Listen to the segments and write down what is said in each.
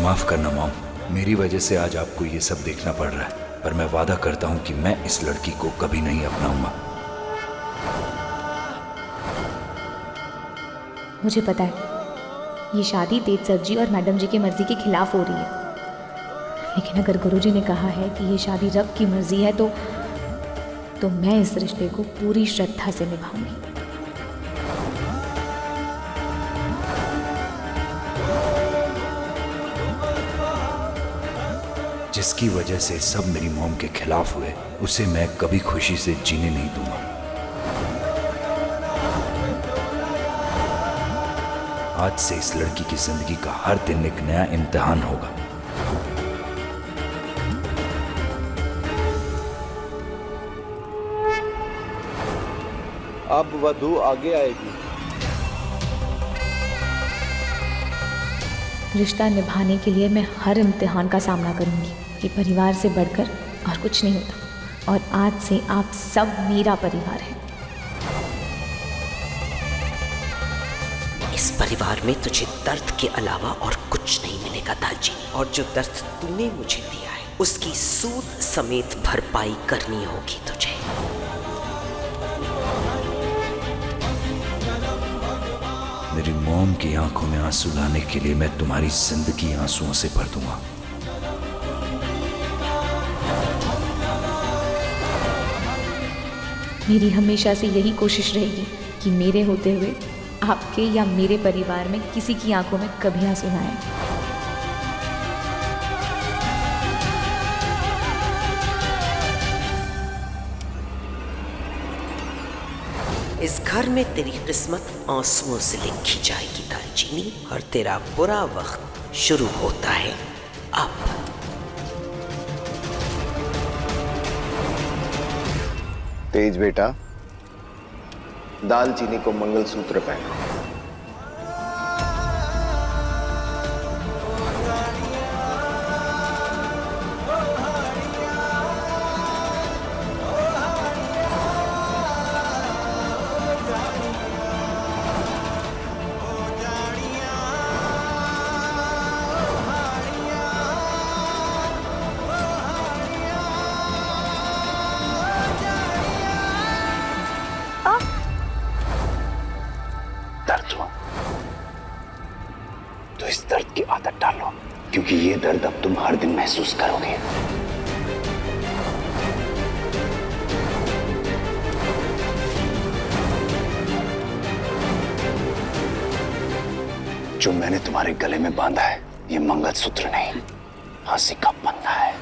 माफ करना मॉम, मेरी वजह से आज आपको ये सब देखना पड़ रहा है, पर मैं वादा करता हूँ कि मैं इस लड़की को कभी नहीं अपनाऊंगा। मुझे पता है ये शादी तेज सर जी और मैडम जी की मर्जी के खिलाफ हो रही है, लेकिन अगर गुरुजी ने कहा है कि ये शादी रब की मर्जी है तो मैं इस रिश्ते को पूरी श्रद्धा से निभाऊंगी। जिसकी वजह से सब मेरी मॉम के खिलाफ हुए, उसे मैं कभी खुशी से जीने नहीं दूंगा। आज से इस लड़की की जिंदगी का हर दिन एक नया इम्तिहान होगा। अब वधू आगे आएगी। रिश्ता निभाने के लिए मैं हर इम्तिहान का सामना करूंगी। ये परिवार से बढ़कर और कुछ नहीं होता, और आज से आप सब मेरा परिवार है। इस परिवार में तुझे दर्द के अलावा और कुछ नहीं मिलेगा दालचीनी, और जो दर्द तूने मुझे दिया है उसकी सूद समेत भरपाई करनी होगी तुझे। मेरी मॉम की आंखों में आंसू लाने के लिए मैं तुम्हारी जिंदगी आंसुओं से भर दूंगा। मेरी हमेशा से यही कोशिश रहेगी कि मेरे होते हुए आपके या मेरे परिवार में किसी की आंखों में कभी आंसू ना आए। इस घर में तेरी किस्मत आंसुओं से लिखी जाएगी दालचीनी, और तेरा बुरा वक्त शुरू होता है अब। तेज बेटा, दालचीनी को मंगलसूत्र पहनाओ। दर्द हुआ तो इस दर्द की आदत डालो, क्योंकि ये दर्द अब तुम हर दिन महसूस करोगे। जो मैंने तुम्हारे गले में बांधा है ये मंगलसूत्र नहीं, फांसी का फंदा है।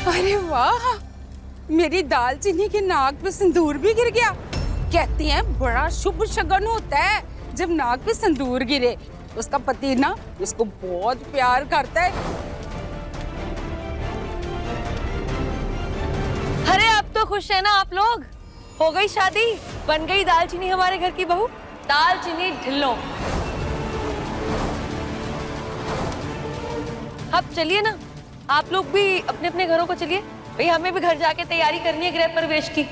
अरे वाह, मेरी दालचीनी के नाक पे सिंदूर भी गिर गया। कहती हैं बड़ा शुभ शगुन होता है जब नाक पे सिंदूर गिरे। उसका पति ना उसको बहुत प्यार करता है। अरे अब तो खुश है ना आप लोग? हो गई शादी, बन गई दालचीनी हमारे घर की बहू। दालचीनी ढिल्लो। अब चलिए ना, आप लोग भी अपने अपने घरों को चलिए। भाई हमें भी घर जाके तैयारी करनी है गृह प्रवेश की।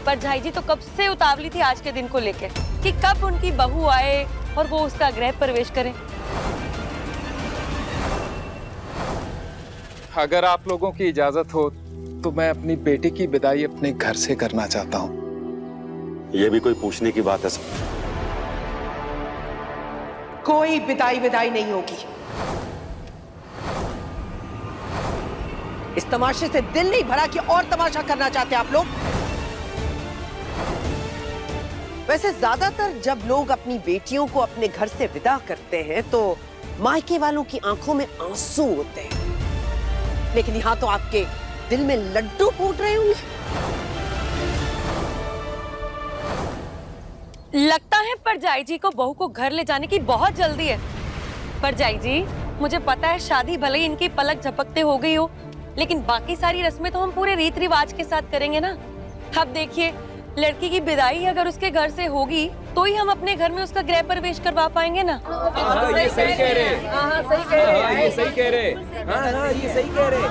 पर झाई जी तो कब से उतावली थी आज के दिन को लेकर कि कब उनकी बहू आए और वो उसका गृह प्रवेश करें। अगर आप लोगों की इजाजत हो तो मैं अपनी बेटी की विदाई अपने घर से करना चाहता हूँ। ये भी कोई पूछने की बात है सर? कोई विदाई नहीं होगी। इस तमाशे से दिल नहीं भरा कि और तमाशा करना चाहते आप लोग? वैसे ज्यादातर जब लोग अपनी बेटियों को अपने घर से विदा करते हैं तो मायके वालों की आंखों में आंसू होते हैं, लेकिन यहां तो आपके दिल में लड्डू फूट रहे होंगे। लगता है परजाई जी को बहू को घर ले जाने की बहुत जल्दी है। परजाई जी, मुझे पता है शादी भले ही इनकी पलक झपकते हो गई हो, लेकिन बाकी सारी रस्में तो हम पूरे रीत रिवाज के साथ करेंगे ना। अब देखिए, लड़की की विदाई अगर उसके घर से होगी तो ही हम अपने घर में उसका गृह प्रवेश करवा पाएंगे ना। ये सही कह रहे, ये सही कह रहे, हाँ ये सही कह रहे।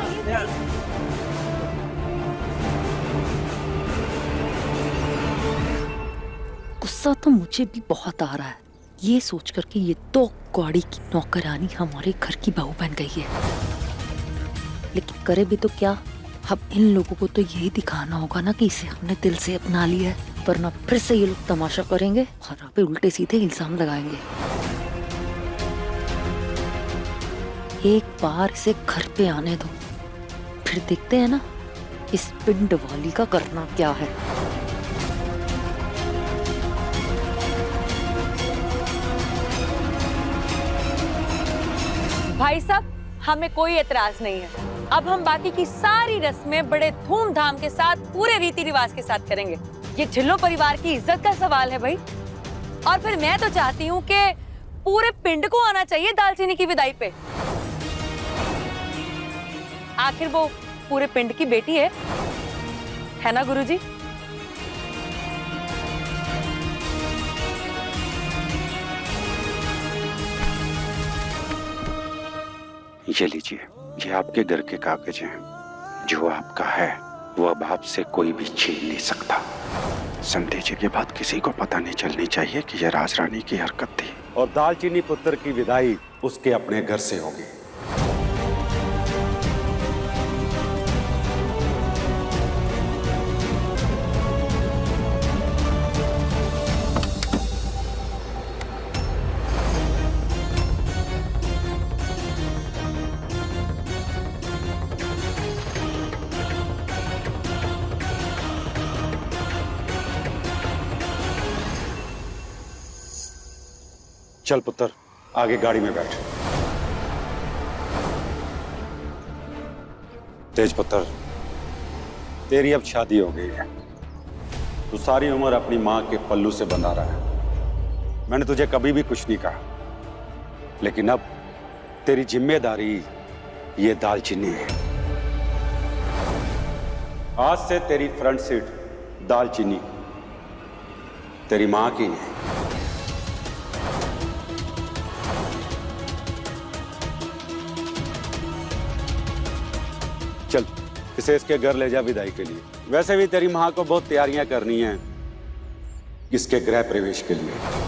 गुस्सा तो मुझे भी बहुत आ रहा है, ये सोच कर कि ये तो कौड़ी की नौकरानी हमारे घर की बहू बन गई है। लेकिन करे भी तो क्या, अब इन लोगों को तो यही दिखाना होगा ना कि इसे हमने दिल से अपना लिया है, वरना फिर से ये लोग तमाशा करेंगे और आप पे उल्टे सीधे इल्जाम लगाएंगे। एक बार इसे घर पे आने दो, फिर देखते हैं ना इस पिंड वाली का करना क्या है। भाई साहब, हमें कोई एतराज नहीं है। अब हम बाकी की सारी रस्में बड़े धूमधाम के साथ पूरे रीति रिवाज के साथ करेंगे। ये ढिल्लों परिवार की इज्जत का सवाल है भाई। और फिर मैं तो चाहती हूँ कि पूरे पिंड को आना चाहिए दालचीनी की विदाई पे। आखिर वो पूरे पिंड की बेटी है ना गुरुजी? ये लीजिए, ये आपके घर के कागज हैं। जो आपका है वो अब आपसे कोई भी छीन नहीं सकता। समझ लीजिए, ये बात किसी को पता नहीं चलनी चाहिए कि ये राजरानी की हरकत थी। और दालचीनी पुत्र की विदाई उसके अपने घर से होगी। चल पुत्र, आगे गाड़ी में बैठ। तेज पुत्र, तेरी अब शादी हो गई है। तू सारी उम्र अपनी मां के पल्लू से बंधा रहा है। मैंने तुझे कभी भी कुछ नहीं कहा, लेकिन अब तेरी जिम्मेदारी ये दालचीनी है। आज से तेरी फ्रंट सीट दालचीनी, तेरी मां की नहीं। चल, इसे इसके घर ले जा विदाई के लिए। वैसे भी तेरी मां को बहुत तैयारियां करनी हैं इसके गृह प्रवेश के लिए।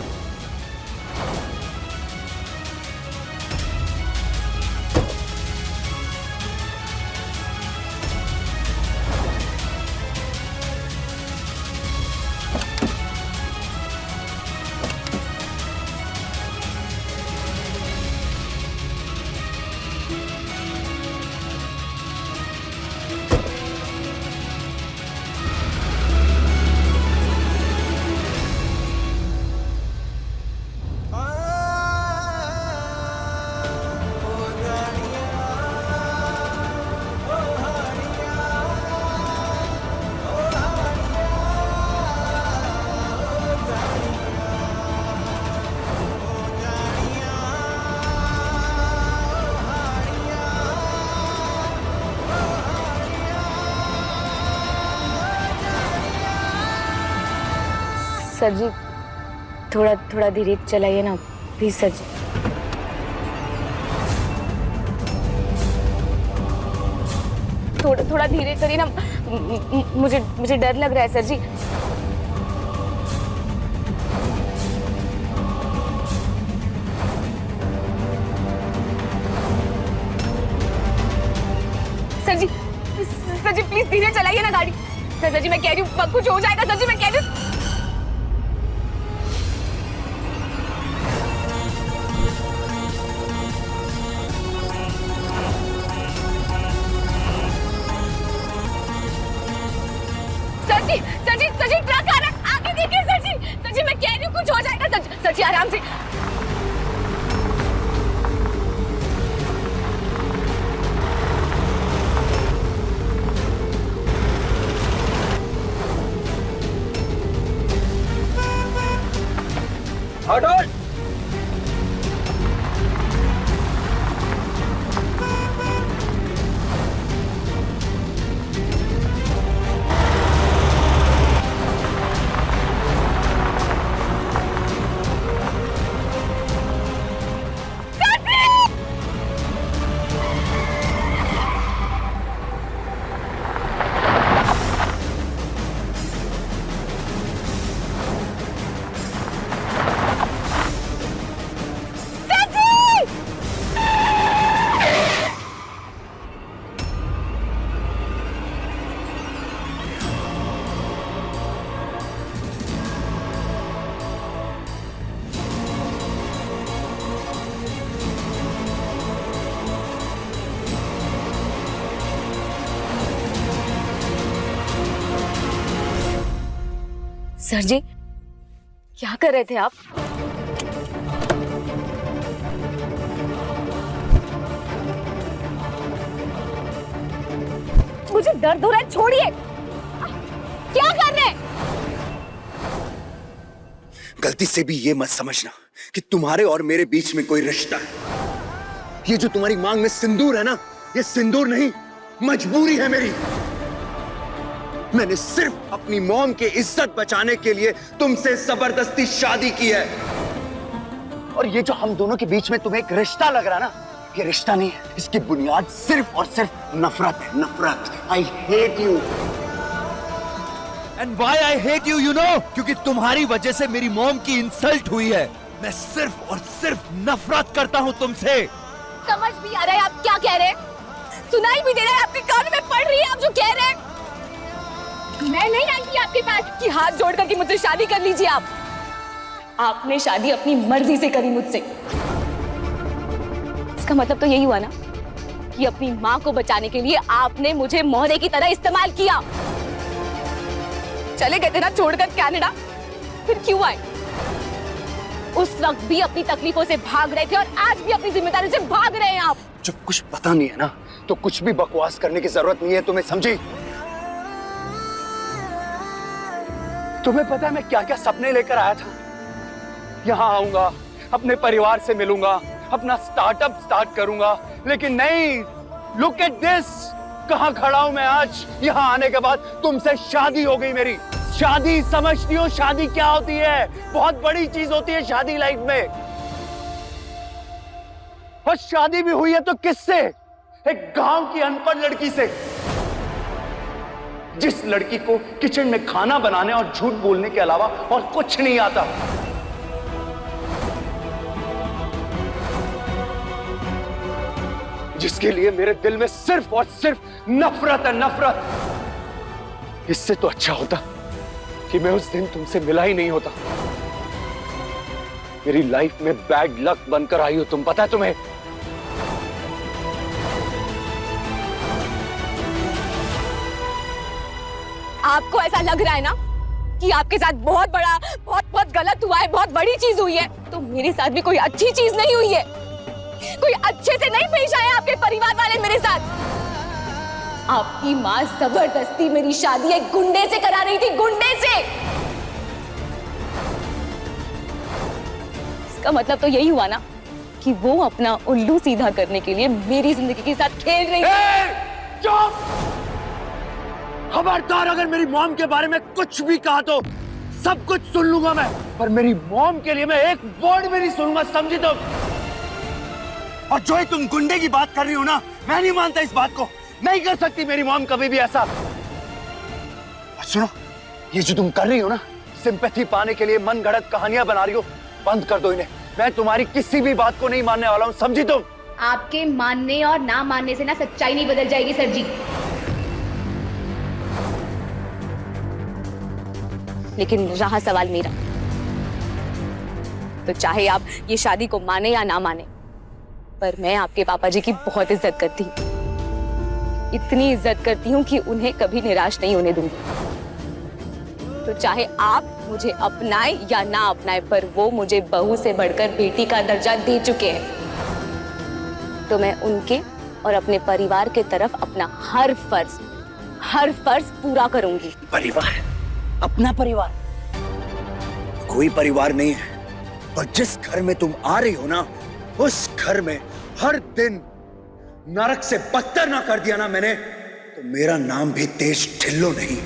सर जी, थोड़ा धीरे चलाइए ना प्लीज सर जी। थोड़ा धीरे करिए ना, मुझे डर लग रहा है sir ji. Sir ji please धीरे चलाइए ना गाड़ी। सर जी मैं कह रही हूँ कुछ हो जाएगा। सर जी मैं कह रही हूँ। सर जी ट्रक आ रहा है, आगे देखिए सर जी मैं कह रही हूँ कुछ हो जाएगा। सर जी आराम से। हटो। सर जी, क्या कर रहे थे आप? मुझे दर्द हो रहा है, छोड़िए। क्या कर रहे हैं? गलती से भी ये मत समझना कि तुम्हारे और मेरे बीच में कोई रिश्ता है। ये जो तुम्हारी मांग में सिंदूर है ना, ये सिंदूर नहीं, मजबूरी है मेरी। मैंने सिर्फ अपनी मॉम की इज्जत बचाने के लिए तुमसे जबरदस्ती शादी की है। और ये जो हम दोनों के बीच में तुम्हें एक रिश्ता लग रहा है ना, ये रिश्ता नहीं है। इसकी बुनियाद सिर्फ और सिर्फ नफरत है, नफरत। I hate you. And why I hate you, you know? क्योंकि तुम्हारी वजह से मेरी मॉम की इंसल्ट हुई है। मैं सिर्फ और सिर्फ नफरत करता हूँ तुमसे। समझ भी आ रहा है आप क्या कह रहे हैं, सुनाई भी दे रहा है, आपके कान में पड़ रही है आप जो कह रहे हैं। मैं नहीं आई थी आपके पास कि हाथ जोड़ करके मुझसे शादी कर लीजिए। आपने शादी अपनी मर्जी से करी मुझसे। इसका मतलब तो यही हुआ ना कि अपनी माँ को बचाने के लिए आपने मुझे मोहरे की तरह इस्तेमाल किया। चले गए थे ना छोड़कर कनाडा, फिर क्यों आए? उस वक्त भी अपनी तकलीफों से भाग रहे थे और आज भी अपनी जिम्मेदारी से भाग रहे हैं आप। जब कुछ पता नहीं है ना, तो कुछ भी बकवास करने की जरूरत नहीं है तुम्हें, समझी? तुम्हें पता है मैं क्या क्या सपने लेकर आया था? यहाँ आऊंगा, अपने परिवार से मिलूंगा, अपना स्टार्टअप स्टार्ट करूंगा, लेकिन नहीं। लुक एट दिस, कहाँ खड़ा हूं मैं आज। यहाँ आने के बाद तुमसे शादी हो गई मेरी। शादी, समझती हो शादी क्या होती है? बहुत बड़ी चीज होती है शादी लाइफ में। और शादी भी हुई है तो किससे? एक गांव की अनपढ़ लड़की से, जिस लड़की को किचन में खाना बनाने और झूठ बोलने के अलावा और कुछ नहीं आता। जिसके लिए मेरे दिल में सिर्फ और सिर्फ नफरत है, नफरत। इससे तो अच्छा होता कि मैं उस दिन तुमसे मिला ही नहीं होता। मेरी लाइफ में बैड लक बनकर आई हो तुम, पता है तुम्हें? आपको ऐसा लग रहा है ना कि आपके साथ बहुत बड़ा, बहुत गलत हुआ है, बहुत बड़ी चीज हुई है, तो मेरे साथ भी कोई अच्छी चीज नहीं हुई है। कोई अच्छे से नहीं पेश आए आपके परिवार वाले मेरे साथ। आपकी माँ जबरदस्ती मेरी शादी एक गुंडे से करा रही थी, गुंडे से। इसका मतलब तो यही हुआ ना कि वो अपना उल्लू सीधा करने के लिए मेरी जिंदगी के साथ खेल रही थी। चुप! खबरदार, अगर मेरी मॉम के बारे में कुछ भी कहा तो सब कुछ सुन लूंगा मैं, पर मेरी मॉम के लिए मैं एक वर्ड भी नहीं सुनूंगा, समझी तुम? और जो ही तुम गुंडे की बात कर रही हो ना, मैं नहीं मानता इस बात को। नहीं कर सकती मेरी मॉम कभी भी ऐसा। और सुनो, ये जो तुम कर रही हो ना, सिंपैथी पाने के लिए मन गढ़ंत कहानियां बना रही हो, बंद कर दो इन्हें। मैं तुम्हारी किसी भी बात को नहीं मानने वाला हूं, समझी तुम? आपके मानने और ना मानने से ना सच्चाई नहीं बदल जाएगी सर जी। लेकिन रहा सवाल मेरा, तो चाहे आप ये शादी को माने या ना माने, पर मैं आपके पापा जी की बहुत इज्जत करती हूँ। इतनी इज्जत करती हूँ कि उन्हें कभी निराश नहीं होने दूंगी। तो चाहे आप मुझे अपनाए या ना अपनाए, पर वो मुझे बहू से बढ़कर बेटी का दर्जा दे चुके हैं। तो मैं उनके और अपने परिवार के तरफ अपना हर फर्ज पूरा करूंगी। परिवार? अपना परिवार? कोई परिवार नहीं है। और जिस घर में तुम आ रही हो ना, उस घर में हर दिन नरक से बदतर ना कर दिया ना मैंने, तो मेरा नाम भी तेज ढिल्लो नहीं।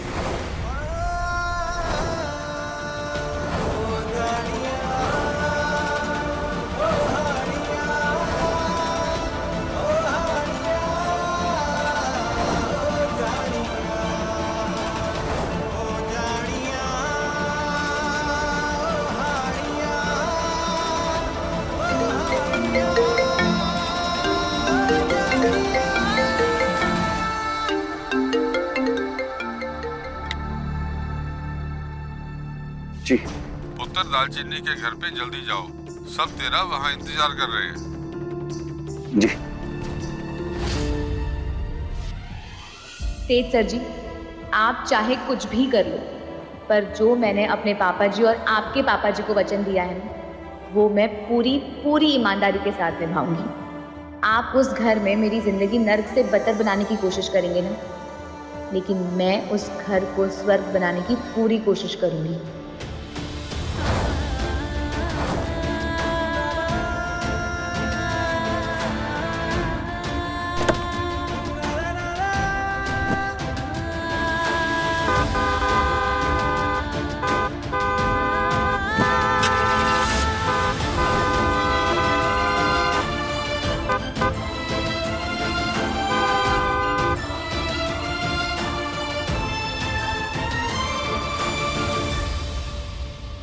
जी पुत्र दालचीनी के घर पे जल्दी जाओ, सब तेरा वहाँ इंतजार कर रहे हैं। जी। तेज सर जी, आप चाहे कुछ भी कर लो, पर जो मैंने अपने पापा जी और आपके पापा जी को वचन दिया है ना, वो मैं पूरी पूरी ईमानदारी के साथ निभाऊंगी। आप उस घर में मेरी जिंदगी नर्क से बदतर बनाने की कोशिश करेंगे ना, लेकिन मैं उस घर को स्वर्ग बनाने की पूरी कोशिश करूंगी।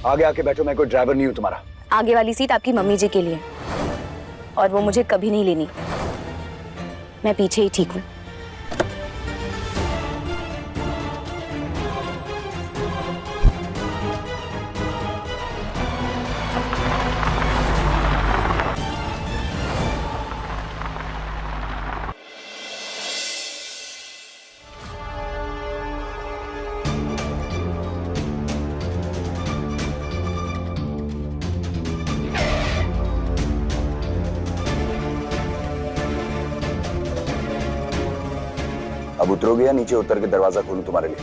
आगे आके बैठो, मैं कोई ड्राइवर नहीं हूं तुम्हारा। आगे वाली सीट आपकी मम्मी जी के लिए और वो मुझे कभी नहीं लेनी। मैं पीछे ही ठीक हूँ। अब उतरोगे या नीचे उतर के दरवाजा खोलूं तुम्हारे लिए?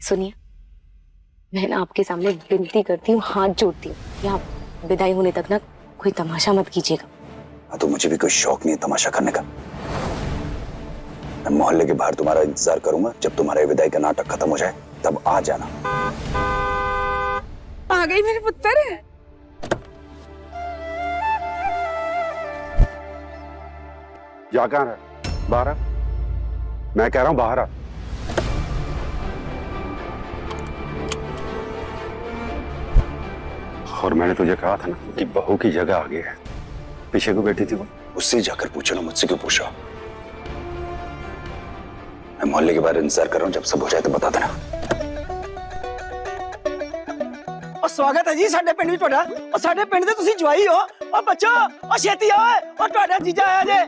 सुनिए, मैं ना आपके सामने विनती करती हूँ, हाथ जोड़ती हूँ, यहाँ विदाई होने तक ना कोई तमाशा मत कीजिएगा। तो मुझे भी कोई शौक नहीं है तमाशा करने का। मैं मोहल्ले के बाहर तुम्हारा इंतजार करूंगा, जब तुम्हारे विदाई का नाटक खत्म हो जाए तब आ जाना। आ गई मेरे पुत्र। जा कहाँ रहा? बाहर आ। मैं कह रहा हूँ बाहर आ। और मैंने तुझे कहा था ना कि बहू की जगह आगे है। पीछे को बैठी थी वो? उससे जाकर पूछो ना, मुझसे क्यों पूछ रहा हो? मैं मोहल्ले के बाहर इंतजार कर रहा हूँ, जब सब हो जाए तो बता देना। और स्वागत है जी साडे पिंड विच तुहाडा। और साडे पिंड दे तुसीं जवाई हो। और बच्चो और छेती आओ, और तुहाडा जीजा आया जे।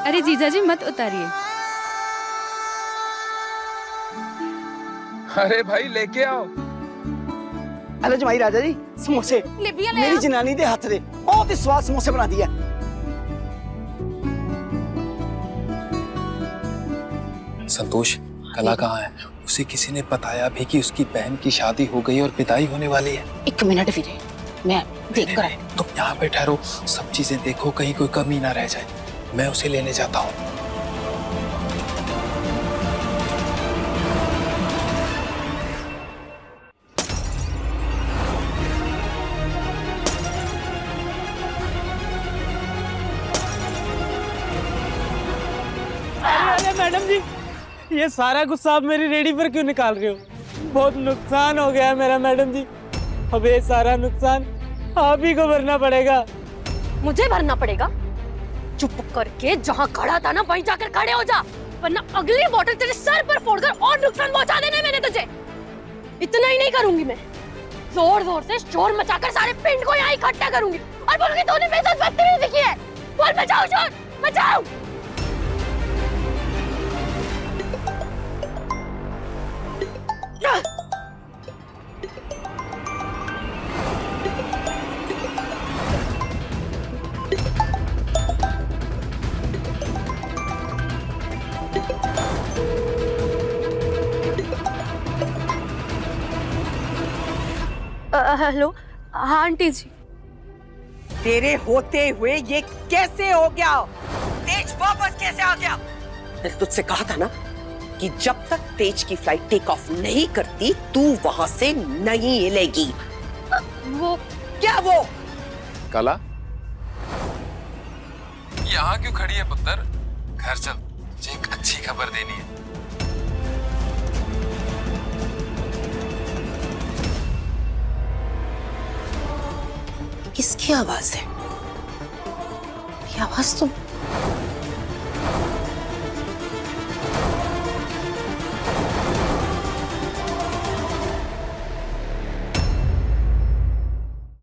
अरे जीजा जी मत उतारिए। अरे भाई लेके आओ। अरे जमाई राजा जी समोसे मेरी जनानी दे हाथ दे बहुत ही स्वाद समोसे बना दिया। संतोष कला कहाँ है? उसे किसी ने बताया भी कि उसकी बहन की शादी हो गई और विदाई होने वाली है। एक मिनट फिर मैं देख कर। तुम यहाँ पे ठहरो, सब चीजें देखो, कहीं कोई कमी ना रह जाए। मैं उसे लेने जाता हूँ। अरे मैडम जी, ये सारा गुस्सा आप मेरी रेडी पर क्यों निकाल रहे हो? बहुत नुकसान हो गया मेरा मैडम जी। अब ये सारा नुकसान आप ही को भरना पड़ेगा। मुझे भरना पड़ेगा? चुप करके जहाँ खड़ा था ना वहीं जाकर खड़े हो जा, वरना अगली बोतल तेरे सर पर फोड़कर और नुकसान पहुंचा देना मैंने तुझे। इतना ही नहीं करूंगी मैं, जोर जोर से शोर मचाकर सारे पिंड को यहाँ इकट्ठा करूंगी और बोलूंगी तूने मेरे साथ बदतमीजी की है। बोल बचाओ शोर, बचाओ। हेलो, हाँ आंटी जी। तेरे होते हुए ये कैसे हो गया? तेज वापस कैसे आ गया? मैंने तुझसे कहा था ना कि जब तक तेज की फ्लाइट टेक ऑफ नहीं करती तू वहां से नहीं हिलेगी। वो क्या वो? कला, यहाँ क्यों खड़ी है पुत्र? घर चल, तुझे एक अच्छी खबर देनी है। किसकी आवाज है? ये आवाज तो